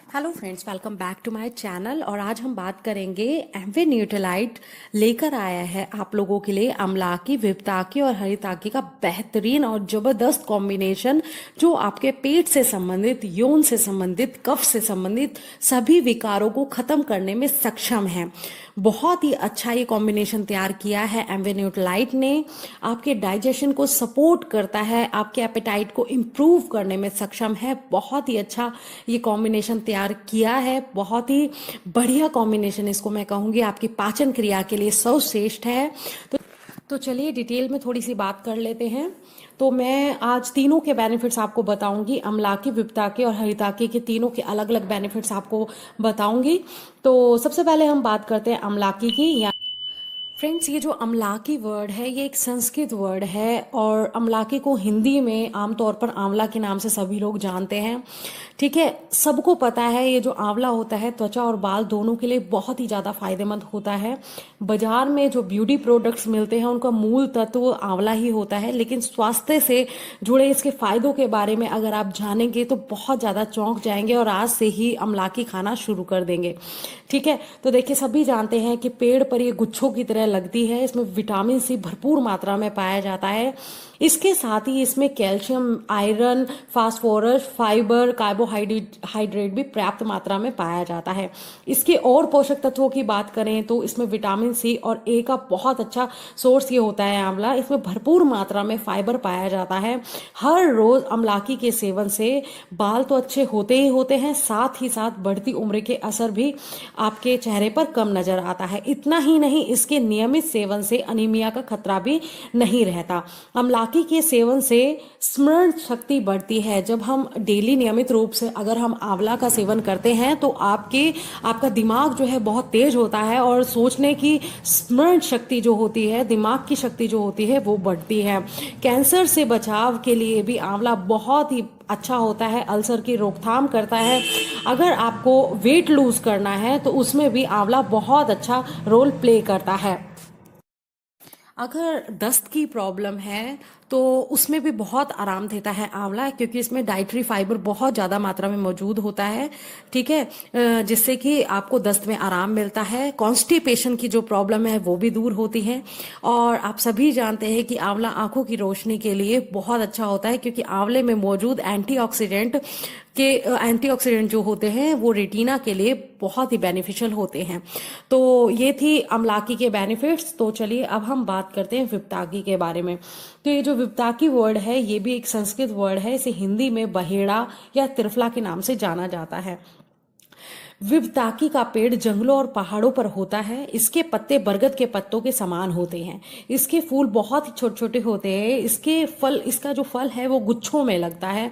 Hello friends, welcome back to my channel. और आज हम बात करेंगे एमवे न्यूट्रलाइट लेकर आया है आप लोगों के लिए अमलाकी, विपताकी और हरिताकी का बेहतरीन और जबरदस्त कॉम्बिनेशन, जो आपके पेट से संबंधित, यौन से संबंधित, कफ से संबंधित सभी विकारों को खत्म करने में सक्षम है। बहुत ही अच्छा ये कॉम्बिनेशन तैयार किया है एमवे न्यूट्रलाइट ने। आपके डाइजेशन को सपोर्ट करता है, आपके एपेटाइट को इम्प्रूव करने में सक्षम है। बहुत ही अच्छा ये कॉम्बिनेशन तैयार किया है, बहुत ही बढ़िया कॉम्बिनेशन इसको मैं कहूंगी आपकी पाचन क्रिया के लिए सर्वश्रेष्ठ है। तो चलिए डिटेल में थोड़ी सी बात कर लेते हैं। तो मैं आज तीनों के बेनिफिट्स आपको बताऊंगी, अम्लाकी, विपताकी और हरिताकी के तीनों के अलग अलग बेनिफिट्स आपको बताऊंगी। तो सबसे पहले हम बात करते हैं अम्लाकी की। फ्रेंड्स, ये जो अमलाकी वर्ड है ये एक संस्कृत वर्ड है, और अमलाकी को हिंदी में आमतौर पर आंवला के नाम से सभी लोग जानते हैं। ठीक है, सबको पता है ये जो आंवला होता है त्वचा और बाल दोनों के लिए बहुत ही ज़्यादा फायदेमंद होता है। बाजार में जो ब्यूटी प्रोडक्ट्स मिलते हैं उनका मूल तत्व आंवला ही होता है, लेकिन स्वास्थ्य से जुड़े इसके फायदों के बारे में अगर आप जानेंगे तो बहुत ज़्यादा चौंक जाएंगे और आज से ही अमलाकी खाना शुरू कर देंगे। ठीक है, तो देखिए सभी जानते हैं कि पेड़ पर ये गुच्छों की तरह लगती है। इसमें विटामिन सी भरपूर मात्रा में पाया जाता है। इसके साथ ही इसमें calcium, iron, phosphorus, fibre, carbohydrate भी पर्याप्त मात्रा में पाया जाता है। इसके और पोषक तत्वों की बात करें तो इसमें विटामिन सी और ए का बहुत अच्छा सोर्स ये होता है आंवला। इसमें भरपूर मात्रा में फाइबर पाया जाता है। हर रोज अमलाकी के सेवन से बाल तो अच्छे होते ही होते हैं, साथ ही साथ बढ़ती उम्र के असर भी आपके चेहरे पर कम नजर आता है। इतना ही नहीं, इसके नियमित सेवन से अनीमिया का खतरा भी नहीं रहता। अमलाकी के सेवन से स्मरण शक्ति बढ़ती है। जब हम डेली नियमित रूप से अगर हम आंवला का सेवन करते हैं तो आपका दिमाग जो है बहुत तेज होता है, और सोचने की स्मरण शक्ति जो होती है, दिमाग की शक्ति जो होती है वो बढ़ती है। कैंसर से बचाव के लिए भी आंवला बहुत ही अच्छा होता है, अल्सर की रोकथाम करता है। अगर आपको वेट लूज करना है तो उसमें भी आंवला बहुत अच्छा रोल प्ले करता है। अगर दस्त की प्रॉब्लम है तो उसमें भी बहुत आराम देता है आंवला, क्योंकि इसमें डाइटरी फाइबर बहुत ज़्यादा मात्रा में मौजूद होता है। ठीक है, जिससे कि आपको दस्त में आराम मिलता है। कॉन्स्टिपेशन की जो प्रॉब्लम है वो भी दूर होती है। और आप सभी जानते हैं कि आंवला आंखों की रोशनी के लिए बहुत अच्छा होता है, क्योंकि आंवले में मौजूद एंटीऑक्सीडेंट जो होते हैं वो रेटिना के लिए बहुत ही बेनिफिशियल होते हैं। तो ये थी अमलाकी के बेनिफिट्स। तो चलिए अब हम बात करते हैं विपताकी के बारे में। तो ये जो विपताकी वर्ड है ये भी एक संस्कृत वर्ड है। इसे हिंदी में बहेड़ा या त्रिफला के नाम से जाना जाता है। विपताकी का पेड़ जंगलों और पहाड़ों पर होता है। इसके पत्ते बरगद के पत्तों के समान होते हैं। इसके फूल बहुत ही छोटे छोटे होते हैं। इसका जो फल है वो गुच्छों में लगता है।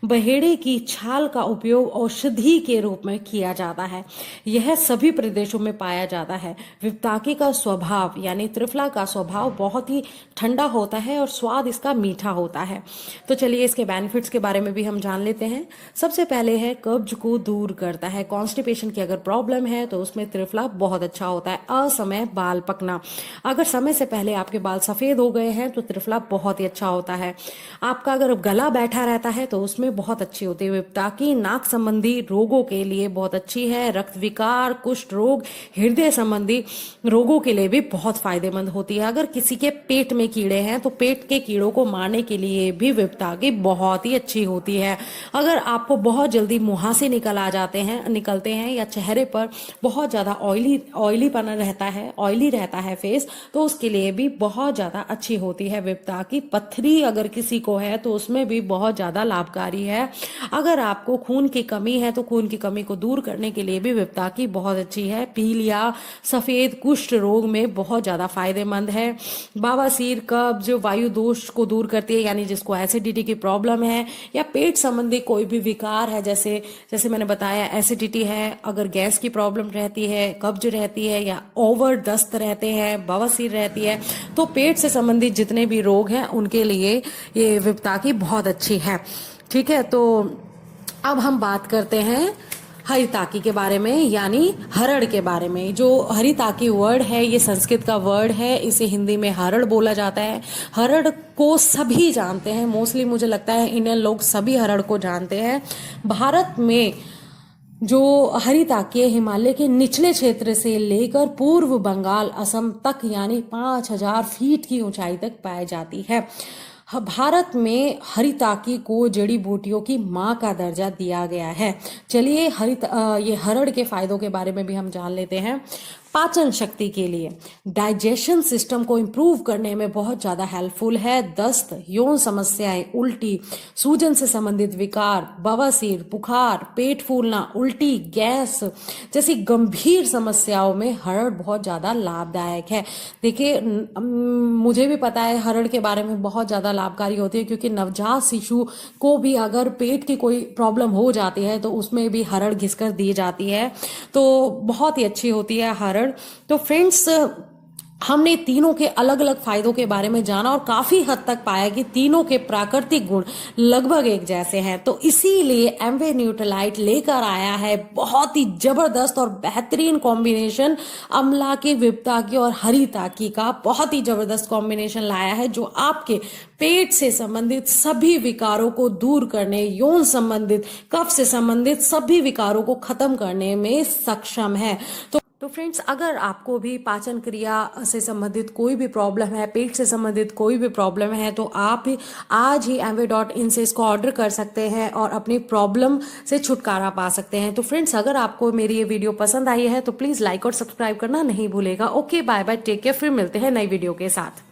बहेड़े की छाल का उपयोग औषधि के रूप में किया जाता है। यह सभी प्रदेशों में पाया जाता है। विपताकी का स्वभाव यानी त्रिफला का स्वभाव बहुत ही ठंडा होता है और स्वाद इसका मीठा होता है। तो चलिए इसके बेनिफिट्स के बारे में भी हम जान लेते हैं। सबसे पहले है कब्ज को दूर करता है। कॉन्स्टिपेशन की अगर प्रॉब्लम है तो उसमें त्रिफला बहुत अच्छा होता है। असमय बाल पकना, अगर समय से पहले आपके बाल सफेद हो गए हैं तो त्रिफला बहुत ही अच्छा होता है। आपका अगर गला बैठा रहता है तो उसमें बहुत अच्छी होती है विपताकी। नाक संबंधी रोगों के लिए बहुत अच्छी है। रक्त विकार, कुष्ठ रोग, हृदय संबंधी रोगों के लिए भी बहुत फायदेमंद होती है। अगर किसी के पेट में कीड़े हैं तो पेट के कीड़ों को मारने के लिए भी विपताकी बहुत ही अच्छी होती है। अगर आपको बहुत जल्दी मुहासे निकलते हैं या चेहरे पर बहुत ज्यादा ऑयलीपना रहता है, ऑयली रहता है फेस, तो उसके लिए भी बहुत ज्यादा अच्छी होती है विपताकी। पत्थरी अगर किसी को है तो उसमें भी बहुत ज्यादा लाभकारी है। अगर आपको खून की कमी है तो खून की कमी को दूर करने के लिए भी विपताकी बहुत अच्छी है। पीलिया, सफेद कुष्ठ रोग में बहुत ज्यादा फायदेमंद है। बवासीर, कब्ज, वायु दोष को दूर करती है, यानी जिसको एसिडिटी की प्रॉब्लम है या पेट संबंधी कोई भी विकार है, जैसे मैंने बताया एसिडिटी है, अगर गैस की प्रॉब्लम रहती है, कब्ज रहती है या ओवर दस्त रहते हैं, बवासीर रहती है, तो पेट से संबंधित जितने भी रोग हैं उनके लिए ये विपताकी बहुत अच्छी है। ठीक है, तो अब हम बात करते हैं हरिताकी के बारे में, यानी हरड़ के बारे में। जो हरिताकी वर्ड है ये संस्कृत का वर्ड है। इसे हिंदी में हरड़ बोला जाता है। हरड़ को सभी जानते हैं, मोस्टली मुझे लगता है इंडियन लोग सभी हरड़ को जानते हैं। भारत में जो हरिताकीय हिमालय के निचले क्षेत्र से लेकर पूर्व बंगाल असम तक यानी 5000 फीट की ऊंचाई तक पाई जाती है। भारत में हरिताकी को जड़ी बूटियों की मां का दर्जा दिया गया है। चलिए ये हरड़ के फायदों के बारे में भी हम जान लेते हैं। पाचन शक्ति के लिए, डाइजेशन सिस्टम को इम्प्रूव करने में बहुत ज़्यादा हेल्पफुल है। दस्त, यौन समस्याएं, उल्टी, सूजन से संबंधित विकार, बवासीर, बुखार, पेट फूलना, उल्टी, गैस जैसी गंभीर समस्याओं में हरड़ बहुत ज़्यादा लाभदायक है। देखिए, मुझे भी पता है हरड़ के बारे में बहुत ज़्यादा लाभकारी होती है, क्योंकि नवजात शिशु को भी अगर पेट की कोई प्रॉब्लम हो जाती है तो उसमें भी हरड़ घिसकर दी जाती है, तो बहुत ही अच्छी होती है हरड़। तो फ्रेंड्स, हमने तीनों के अलग अलग फायदों के बारे में जाना और काफी हद तक पाया कि तीनों के प्राकृतिक गुण लगभग एक जैसे हैं। तो इसीलिए एमवे न्यूट्रलाइट लेकर आया है बहुत ही जबरदस्त और बेहतरीन कॉम्बिनेशन, अम्ला की, विप्ता की और हरिताकी का बहुत ही जबरदस्त कॉम्बिनेशन लाया है, जो आपके पेट से संबंधित सभी विकारों को दूर करने, यौन संबंधित, कफ से संबंधित सभी विकारों को खत्म करने में सक्षम है। तो फ्रेंड्स, अगर आपको भी पाचन क्रिया से संबंधित कोई भी प्रॉब्लम है, पेट से संबंधित कोई भी प्रॉब्लम है, तो आप आज ही amway.in से इसको ऑर्डर कर सकते हैं और अपनी प्रॉब्लम से छुटकारा पा सकते हैं। तो फ्रेंड्स, अगर आपको मेरी ये वीडियो पसंद आई है तो प्लीज़ लाइक और सब्सक्राइब करना नहीं भूलेगा। Okay, bye bye, take care, फिर मिलते हैं नई वीडियो के साथ।